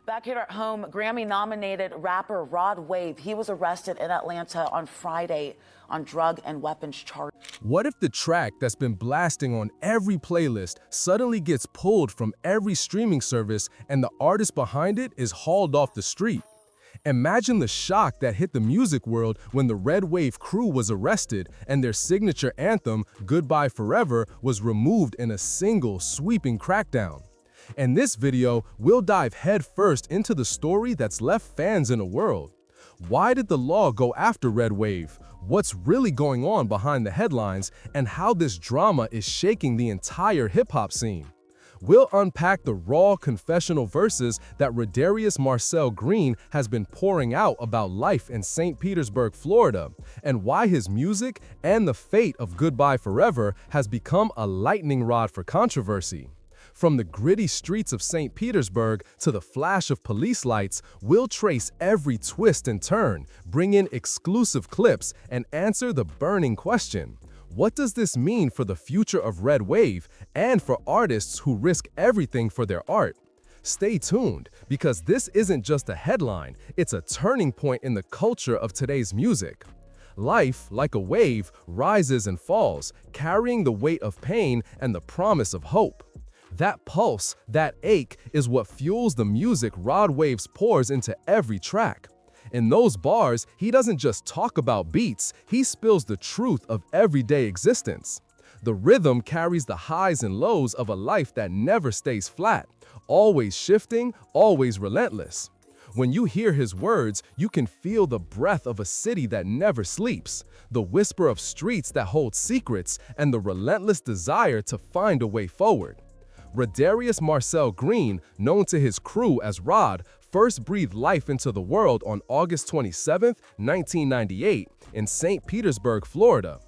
Back here at home, Grammy-nominated rapper Rod Wave, he was arrested in Atlanta on Friday on drug and weapons charges. What if the track that's been blasting on every playlist suddenly gets pulled from every streaming service and the artist behind it is hauled off the street? Imagine the shock that hit the music world when the Red Wave crew was arrested and their signature anthem, Goodbye Forever, was removed in a single sweeping crackdown. In this video, we'll dive headfirst into the story that's left fans in a whirl. Why did the law go after Red Wave? What's really going on behind the headlines, and how this drama is shaking the entire hip-hop scene? We'll unpack the raw confessional verses that Rodarius Marcel Green has been pouring out about life in St. Petersburg, Florida, and why his music and the fate of Goodbye Forever has become a lightning rod for controversy. From the gritty streets of St. Petersburg to the flash of police lights, we'll trace every twist and turn, bring in exclusive clips, and answer the burning question: what does this mean for the future of Red Wave and for artists who risk everything for their art? Stay tuned, because this isn't just a headline, it's a turning point in the culture of today's music. Life, like a wave, rises and falls, carrying the weight of pain and the promise of hope. That pulse, that ache, is what fuels the music Rod Waves pours into every track. In those bars, he doesn't just talk about beats, he spills the truth of everyday existence. The rhythm carries the highs and lows of a life that never stays flat, always shifting, always relentless. When you hear his words, you can feel the breath of a city that never sleeps, the whisper of streets that hold secrets, and the relentless desire to find a way forward. Rodarius Marcel Green, known to his crew as Rod, first breathed life into the world on August 27, 1998, in St. Petersburg, Florida.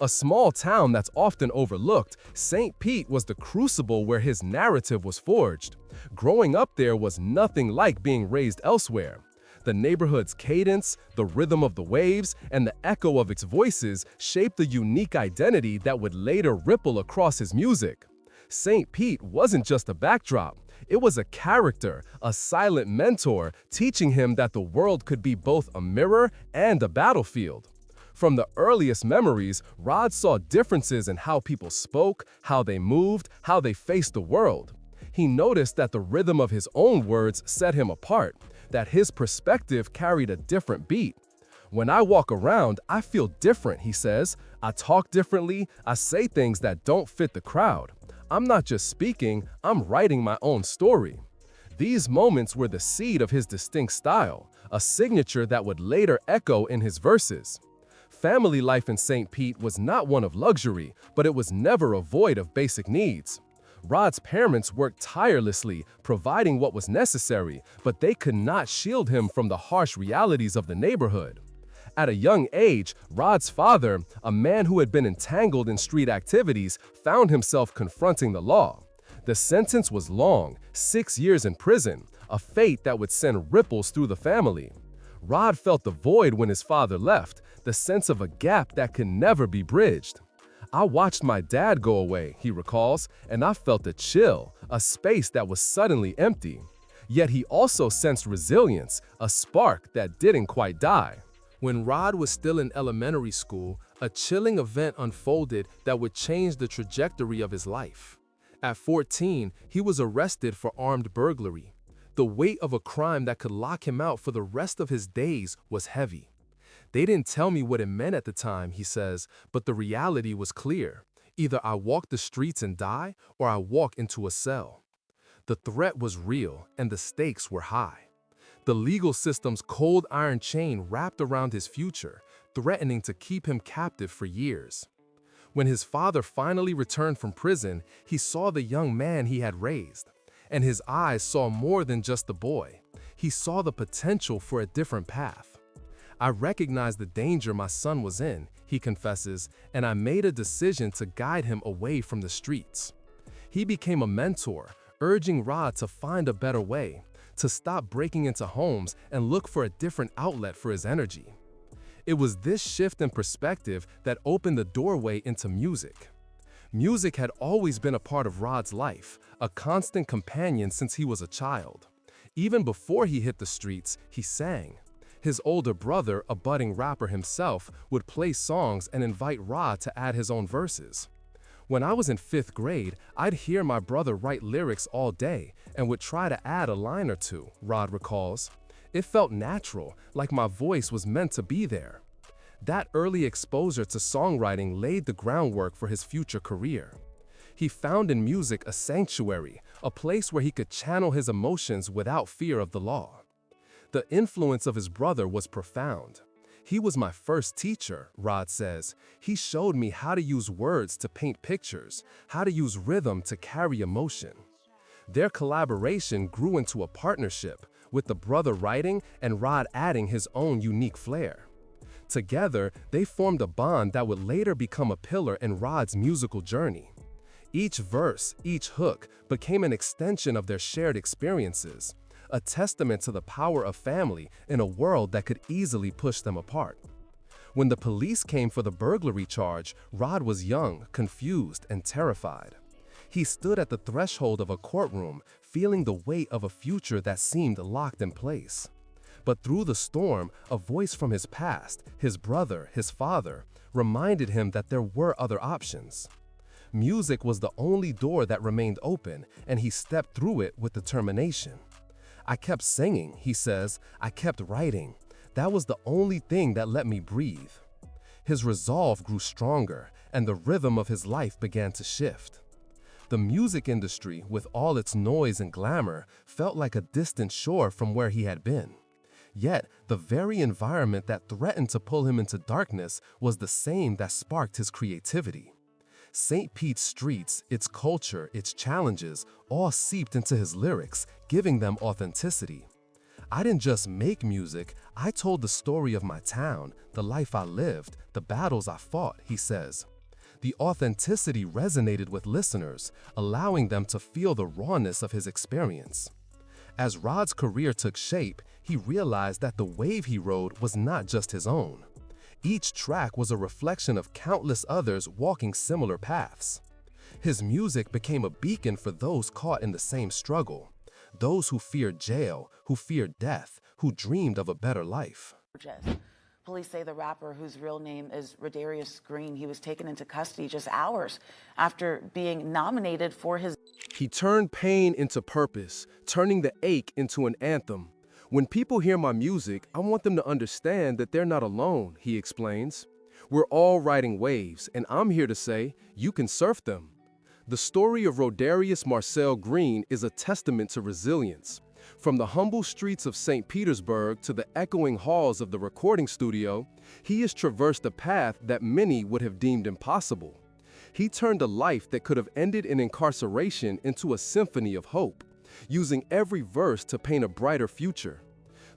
A small town that's often overlooked, St. Pete was the crucible where his narrative was forged. Growing up there was nothing like being raised elsewhere. The neighborhood's cadence, the rhythm of the waves, and the echo of its voices shaped the unique identity that would later ripple across his music. St. Pete wasn't just a backdrop. It was a character, a silent mentor, teaching him that the world could be both a mirror and a battlefield. From the earliest memories, Rod saw differences in how people spoke, how they moved, how they faced the world. He noticed that the rhythm of his own words set him apart, that his perspective carried a different beat. When I walk around, I feel different, he says. I talk differently, I say things that don't fit the crowd. I'm not just speaking, I'm writing my own story. These moments were the seed of his distinct style, a signature that would later echo in his verses. Family life in St. Pete was not one of luxury, but it was never a void of basic needs. Rod's parents worked tirelessly, providing what was necessary, but they could not shield him from the harsh realities of the neighborhood. At a young age, Rod's father, a man who had been entangled in street activities, found himself confronting the law. The sentence was long, 6 years in prison, a fate that would send ripples through the family. Rod felt the void when his father left, the sense of a gap that could never be bridged. I watched my dad go away, he recalls, and I felt a chill, a space that was suddenly empty. Yet he also sensed resilience, a spark that didn't quite die. When Rod was still in elementary school, a chilling event unfolded that would change the trajectory of his life. At 14, he was arrested for armed burglary. The weight of a crime that could lock him out for the rest of his days was heavy. They didn't tell me what it meant at the time, he says, but the reality was clear. Either I walk the streets and die, or I walk into a cell. The threat was real, and the stakes were high. The legal system's cold iron chain wrapped around his future, threatening to keep him captive for years. When his father finally returned from prison, he saw the young man he had raised. And his eyes saw more than just the boy. He saw the potential for a different path. I recognized the danger my son was in, he confesses, and I made a decision to guide him away from the streets. He became a mentor, urging Rod to find a better way, to stop breaking into homes and look for a different outlet for his energy. It was this shift in perspective that opened the doorway into music. Music had always been a part of Rod's life, a constant companion since he was a child. Even before he hit the streets, he sang. His older brother, a budding rapper himself, would play songs and invite Rod to add his own verses. When I was in 5th grade, I'd hear my brother write lyrics all day and would try to add a line or two, Rod recalls. It felt natural, like my voice was meant to be there. That early exposure to songwriting laid the groundwork for his future career. He found in music a sanctuary, a place where he could channel his emotions without fear of the law. The influence of his brother was profound. He was my first teacher, Rod says. He showed me how to use words to paint pictures, how to use rhythm to carry emotion. Their collaboration grew into a partnership, with the brother writing and Rod adding his own unique flair. Together, they formed a bond that would later become a pillar in Rod's musical journey. Each verse, each hook, became an extension of their shared experiences, a testament to the power of family in a world that could easily push them apart. When the police came for the burglary charge, Rod was young, confused, and terrified. He stood at the threshold of a courtroom, feeling the weight of a future that seemed locked in place. But through the storm, a voice from his past, his brother, his father, reminded him that there were other options. Music was the only door that remained open, and he stepped through it with determination. I kept singing, he says. I kept writing. That was the only thing that let me breathe. His resolve grew stronger, and the rhythm of his life began to shift. The music industry, with all its noise and glamour, felt like a distant shore from where he had been. Yet, the very environment that threatened to pull him into darkness was the same that sparked his creativity. St. Pete's streets, its culture, its challenges, all seeped into his lyrics, giving them authenticity. I didn't just make music, I told the story of my town, the life I lived, the battles I fought, he says. The authenticity resonated with listeners, allowing them to feel the rawness of his experience. As Rod's career took shape, he realized that the wave he rode was not just his own. Each track was a reflection of countless others walking similar paths. His music became a beacon for those caught in the same struggle, those who feared jail, who feared death, who dreamed of a better life. Police say the rapper, whose real name is Rodarius Green, he was taken into custody just hours after being nominated for his... He turned pain into purpose, turning the ache into an anthem. When people hear my music, I want them to understand that they're not alone, he explains. We're all riding waves, and I'm here to say, you can surf them. The story of Rodarius Marcel Green is a testament to resilience. From the humble streets of St. Petersburg to the echoing halls of the recording studio, he has traversed a path that many would have deemed impossible. He turned a life that could have ended in incarceration into a symphony of hope, using every verse to paint a brighter future.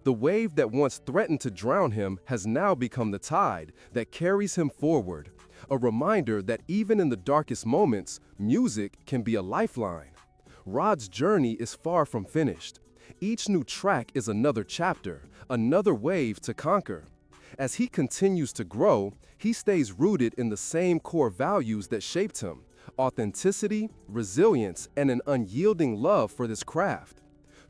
The wave that once threatened to drown him has now become the tide that carries him forward, a reminder that even in the darkest moments, music can be a lifeline. Rod's journey is far from finished. Each new track is another chapter, another wave to conquer. As he continues to grow, he stays rooted in the same core values that shaped him: authenticity, resilience, and an unyielding love for this craft.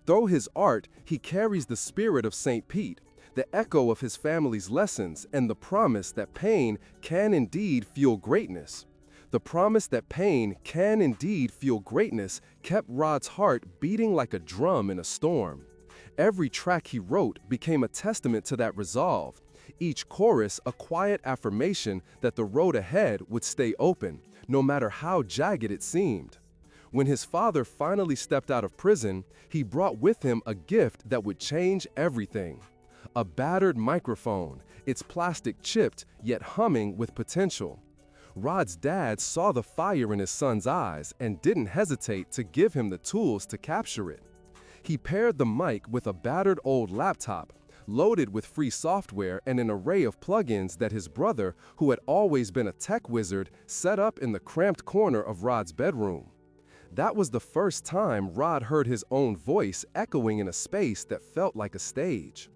Through his art, he carries the spirit of St. Pete, the echo of his family's lessons, and the promise that pain can indeed fuel greatness. The promise that pain can indeed fuel greatness kept Rod's heart beating like a drum in a storm. Every track he wrote became a testament to that resolve, each chorus a quiet affirmation that the road ahead would stay open, no matter how jagged it seemed. When his father finally stepped out of prison, he brought with him a gift that would change everything. A battered microphone, its plastic chipped, yet humming with potential. Rod's dad saw the fire in his son's eyes and didn't hesitate to give him the tools to capture it. He paired the mic with a battered old laptop, loaded with free software and an array of plugins that his brother, who had always been a tech wizard, set up in the cramped corner of Rod's bedroom. That was the first time Rod heard his own voice echoing in a space that felt like a stage.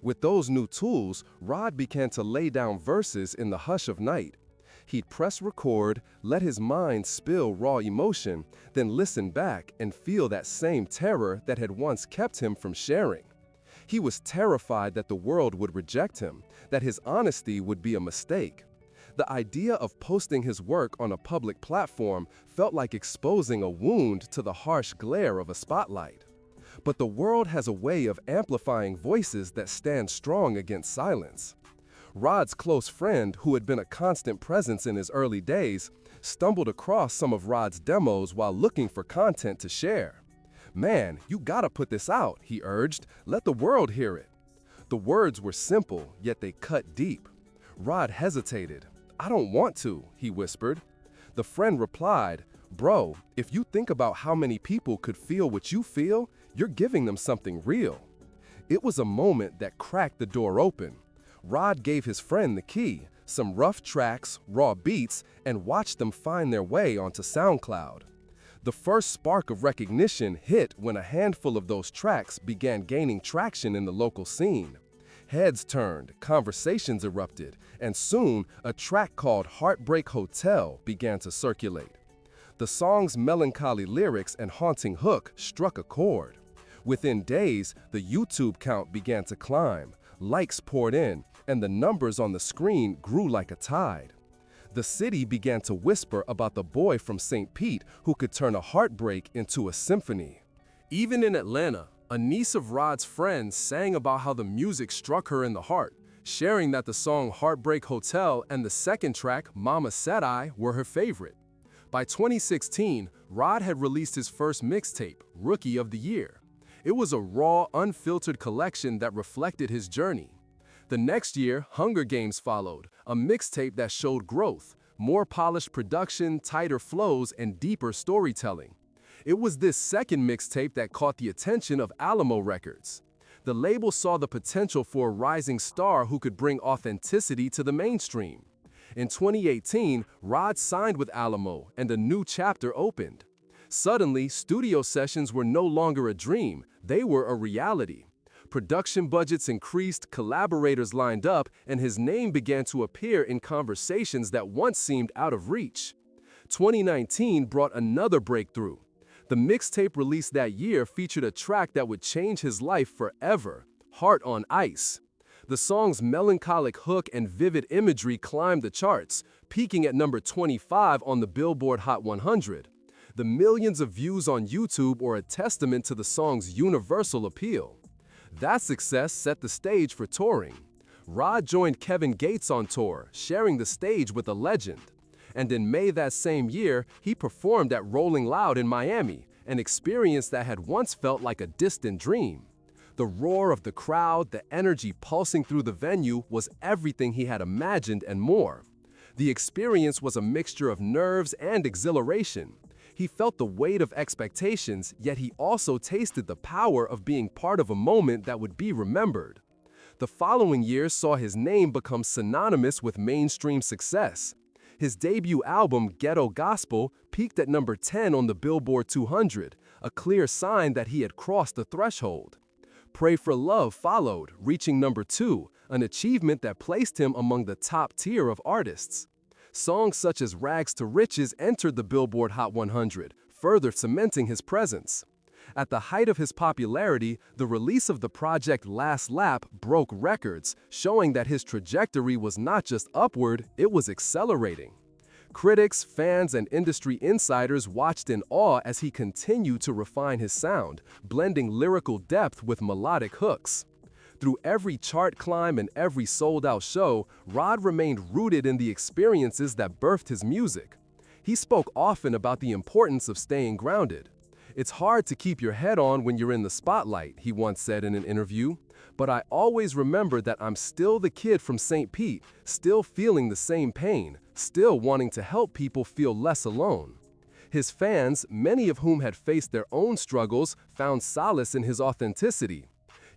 With those new tools, Rod began to lay down verses in the hush of night. He'd press record, let his mind spill raw emotion, then listen back and feel that same terror that had once kept him from sharing. He was terrified that the world would reject him, that his honesty would be a mistake. The idea of posting his work on a public platform felt like exposing a wound to the harsh glare of a spotlight. But the world has a way of amplifying voices that stand strong against silence. Rod's close friend, who had been a constant presence in his early days, stumbled across some of Rod's demos while looking for content to share. "Man, you gotta put this out," he urged. "Let the world hear it." The words were simple, yet they cut deep. Rod hesitated. "I don't want to," he whispered. The friend replied, "Bro, if you think about how many people could feel what you feel, you're giving them something real." It was a moment that cracked the door open. Rod gave his friend the key, some rough tracks, raw beats, and watched them find their way onto SoundCloud. The first spark of recognition hit when a handful of those tracks began gaining traction in the local scene. Heads turned, conversations erupted, and soon a track called Heartbreak Hotel began to circulate. The song's melancholy lyrics and haunting hook struck a chord. Within days, the YouTube count began to climb, likes poured in, and the numbers on the screen grew like a tide. The city began to whisper about the boy from St. Pete who could turn a heartbreak into a symphony. Even in Atlanta, a niece of Rod's friends sang about how the music struck her in the heart, sharing that the song Heartbreak Hotel and the second track, Mama Said I, were her favorite. By 2016, Rod had released his first mixtape, Rookie of the Year. It was a raw, unfiltered collection that reflected his journey. The next year, Hunger Games followed, a mixtape that showed growth, more polished production, tighter flows, and deeper storytelling. It was this second mixtape that caught the attention of Alamo Records. The label saw the potential for a rising star who could bring authenticity to the mainstream. In 2018, Rod signed with Alamo, and a new chapter opened. Suddenly, studio sessions were no longer a dream, they were a reality. Production budgets increased, collaborators lined up, and his name began to appear in conversations that once seemed out of reach. 2019 brought another breakthrough. The mixtape released that year featured a track that would change his life forever, Heart on Ice. The song's melancholic hook and vivid imagery climbed the charts, peaking at number 25 on the Billboard Hot 100. The millions of views on YouTube were a testament to the song's universal appeal. That success set the stage for touring. Rod joined Kevin Gates on tour, sharing the stage with a legend. And in May that same year, he performed at Rolling Loud in Miami, an experience that had once felt like a distant dream. The roar of the crowd, the energy pulsing through the venue was everything he had imagined and more. The experience was a mixture of nerves and exhilaration. He felt the weight of expectations, yet he also tasted the power of being part of a moment that would be remembered. The following years saw his name become synonymous with mainstream success. His debut album, Ghetto Gospel, peaked at number 10 on the Billboard 200, a clear sign that he had crossed the threshold. Pray for Love followed, reaching number 2, an achievement that placed him among the top tier of artists. Songs such as Rags to Riches entered the Billboard Hot 100, further cementing his presence. At the height of his popularity, the release of the project Last Lap broke records, showing that his trajectory was not just upward, it was accelerating. Critics, fans, and industry insiders watched in awe as he continued to refine his sound, blending lyrical depth with melodic hooks. Through every chart climb and every sold-out show, Rod remained rooted in the experiences that birthed his music. He spoke often about the importance of staying grounded. "It's hard to keep your head on when you're in the spotlight," he once said in an interview, "but I always remember that I'm still the kid from St. Pete, still feeling the same pain, still wanting to help people feel less alone." His fans, many of whom had faced their own struggles, found solace in his authenticity.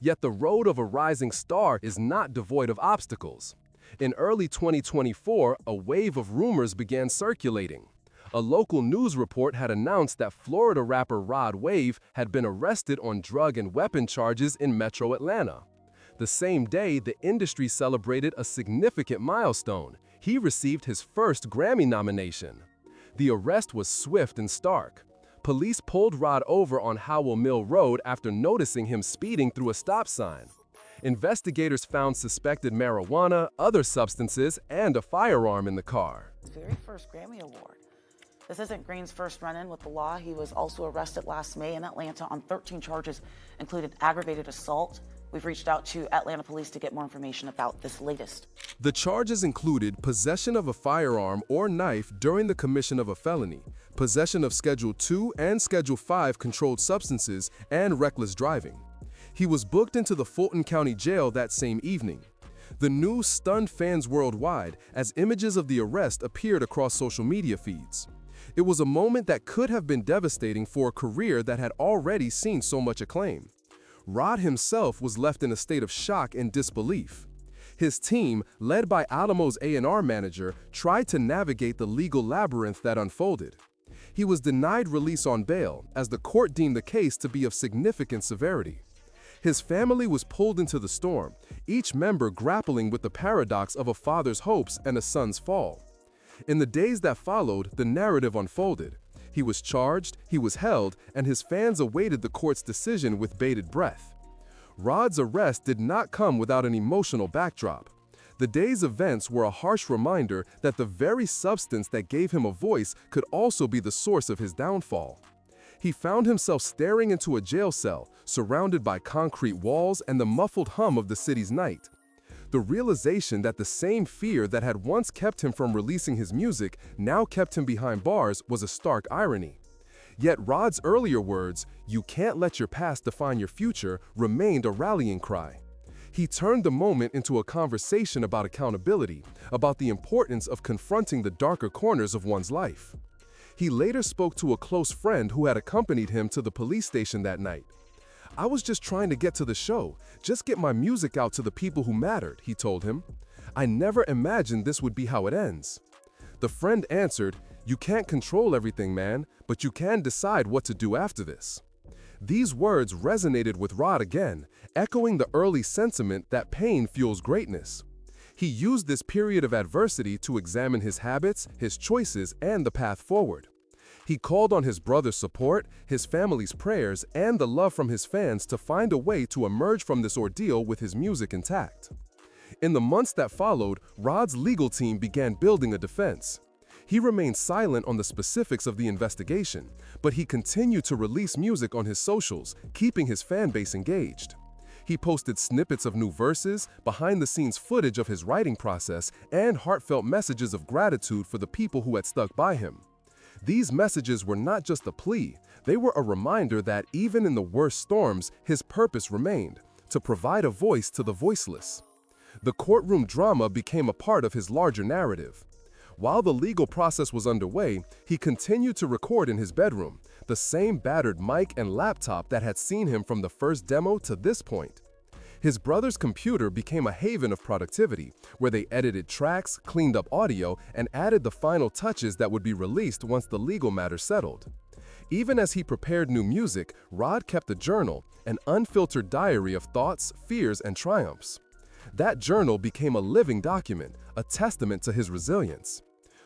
Yet the road of a rising star is not devoid of obstacles. In early 2024, a wave of rumors began circulating. A local news report had announced that Florida rapper Rod Wave had been arrested on drug and weapon charges in Metro Atlanta. The same day, the industry celebrated a significant milestone. He received his first Grammy nomination. The arrest was swift and stark. Police pulled Rod over on Howell Mill Road after noticing him speeding through a stop sign. Investigators found suspected marijuana, other substances, and a firearm in the car. His very first Grammy Award. This isn't Green's first run-in with the law. He was also arrested last May in Atlanta on 13 charges, including aggravated assault. We've reached out to Atlanta police to get more information about this latest. The charges included possession of a firearm or knife during the commission of a felony, possession of Schedule II and Schedule V controlled substances, and reckless driving. He was booked into the Fulton County Jail that same evening. The news stunned fans worldwide as images of the arrest appeared across social media feeds. It was a moment that could have been devastating for a career that had already seen so much acclaim. Rod himself was left in a state of shock and disbelief. His team, led by Alamo's A&R manager, tried to navigate the legal labyrinth that unfolded. He was denied release on bail, as the court deemed the case to be of significant severity. His family was pulled into the storm, each member grappling with the paradox of a father's hopes and a son's fall. In the days that followed, the narrative unfolded. He was charged, he was held, and his fans awaited the court's decision with bated breath. Rod's arrest did not come without an emotional backdrop. The day's events were a harsh reminder that the very substance that gave him a voice could also be the source of his downfall. He found himself staring into a jail cell, surrounded by concrete walls and the muffled hum of the city's night. The realization that the same fear that had once kept him from releasing his music now kept him behind bars was a stark irony. Yet Rod's earlier words, "You can't let your past define your future," remained a rallying cry. He turned the moment into a conversation about accountability, about the importance of confronting the darker corners of one's life. He later spoke to a close friend who had accompanied him to the police station that night. "I was just trying to get to the show, just get my music out to the people who mattered," he told him. "I never imagined this would be how it ends." The friend answered, "You can't control everything, man, but you can decide what to do after this." These words resonated with Rod again, echoing the early sentiment that pain fuels greatness. He used this period of adversity to examine his habits, his choices, and the path forward. He called on his brother's support, his family's prayers, and the love from his fans to find a way to emerge from this ordeal with his music intact. In the months that followed, Rod's legal team began building a defense. He remained silent on the specifics of the investigation, but he continued to release music on his socials, keeping his fan base engaged. He posted snippets of new verses, behind-the-scenes footage of his writing process, and heartfelt messages of gratitude for the people who had stuck by him. These messages were not just a plea, they were a reminder that even in the worst storms, his purpose remained, to provide a voice to the voiceless. The courtroom drama became a part of his larger narrative. While the legal process was underway, he continued to record in his bedroom, the same battered mic and laptop that had seen him from the first demo to this point. His brother's computer became a haven of productivity, where they edited tracks, cleaned up audio, and added the final touches that would be released once the legal matter settled. Even as he prepared new music, Rod kept a journal, an unfiltered diary of thoughts, fears, and triumphs. That journal became a living document, a testament to his resilience.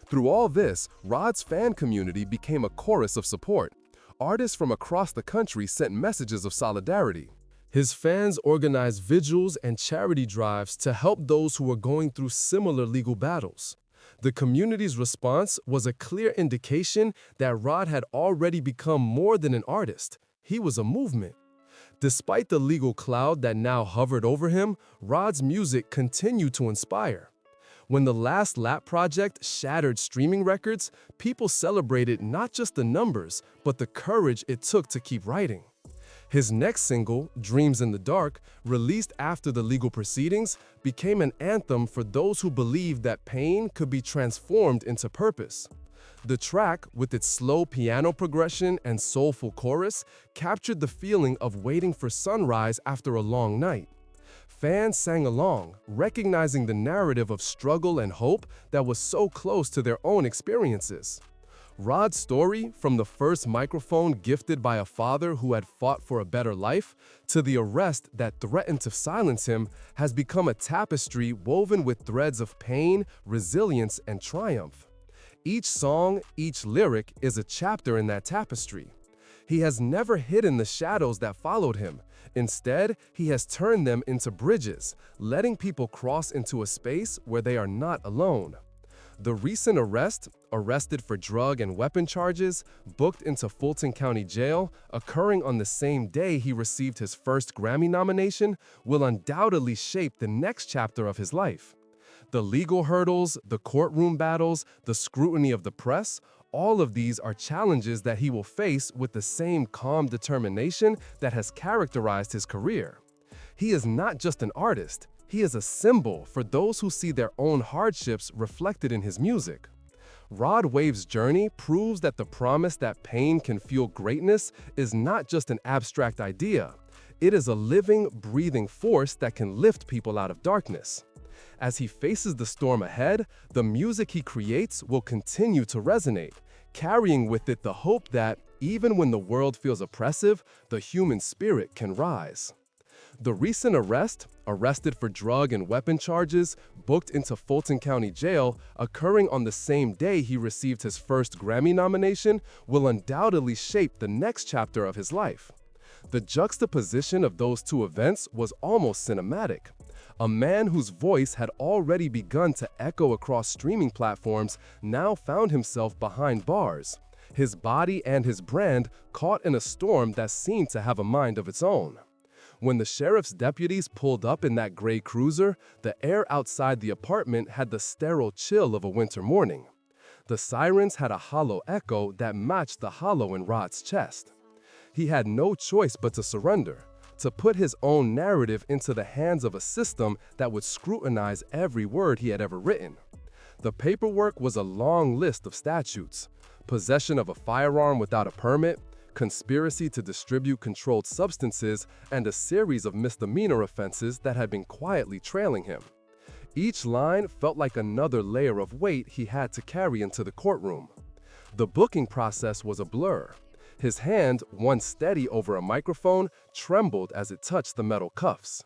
Through all this, Rod's fan community became a chorus of support. Artists from across the country sent messages of solidarity. His fans organized vigils and charity drives to help those who were going through similar legal battles. The community's response was a clear indication that Rod had already become more than an artist. He was a movement. Despite the legal cloud that now hovered over him, Rod's music continued to inspire. When The Last Lap project shattered streaming records, people celebrated not just the numbers, but the courage it took to keep writing. His next single, Dreams in the Dark, released after the legal proceedings, became an anthem for those who believed that pain could be transformed into purpose. The track, with its slow piano progression and soulful chorus, captured the feeling of waiting for sunrise after a long night. Fans sang along, recognizing the narrative of struggle and hope that was so close to their own experiences. Rod's story, from the first microphone gifted by a father who had fought for a better life to the arrest that threatened to silence him, has become a tapestry woven with threads of pain, resilience, and triumph. Each song, each lyric is a chapter in that tapestry. He has never hidden the shadows that followed him. Instead, he has turned them into bridges, letting people cross into a space where they are not alone. The recent arrest, arrested for drug and weapon charges, booked into Fulton County Jail, occurring on the same day he received his first Grammy nomination, will undoubtedly shape the next chapter of his life. The legal hurdles, the courtroom battles, the scrutiny of the press, all of these are challenges that he will face with the same calm determination that has characterized his career. He is not just an artist. He is a symbol for those who see their own hardships reflected in his music. Rod Wave's journey proves that the promise that pain can fuel greatness is not just an abstract idea. It is a living, breathing force that can lift people out of darkness. As he faces the storm ahead, the music he creates will continue to resonate, carrying with it the hope that, even when the world feels oppressive, the human spirit can rise. The recent arrest, arrested for drug and weapon charges, booked into Fulton County Jail, occurring on the same day he received his first Grammy nomination, will undoubtedly shape the next chapter of his life. The juxtaposition of those two events was almost cinematic. A man whose voice had already begun to echo across streaming platforms now found himself behind bars, his body and his brand caught in a storm that seemed to have a mind of its own. When the sheriff's deputies pulled up in that gray cruiser, the air outside the apartment had the sterile chill of a winter morning. The sirens had a hollow echo that matched the hollow in Rod's chest. He had no choice but to surrender, to put his own narrative into the hands of a system that would scrutinize every word he had ever written. The paperwork was a long list of statutes: possession of a firearm without a permit, conspiracy to distribute controlled substances, and a series of misdemeanor offenses that had been quietly trailing him. Each line felt like another layer of weight he had to carry into the courtroom. The booking process was a blur. His hand, once steady over a microphone, trembled as it touched the metal cuffs.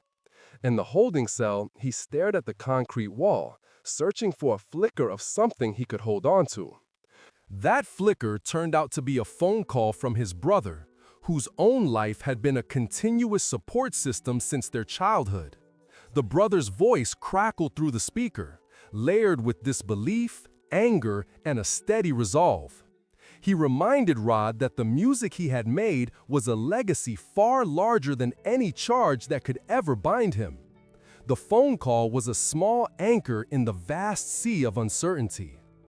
In the holding cell, he stared at the concrete wall, searching for a flicker of something he could hold on to. That flicker turned out to be a phone call from his brother, whose own life had been a continuous support system since their childhood. The brother's voice crackled through the speaker, layered with disbelief, anger, and a steady resolve. He reminded Rod that the music he had made was a legacy far larger than any charge that could ever bind him. The phone call was a small anchor in the vast sea of uncertainty.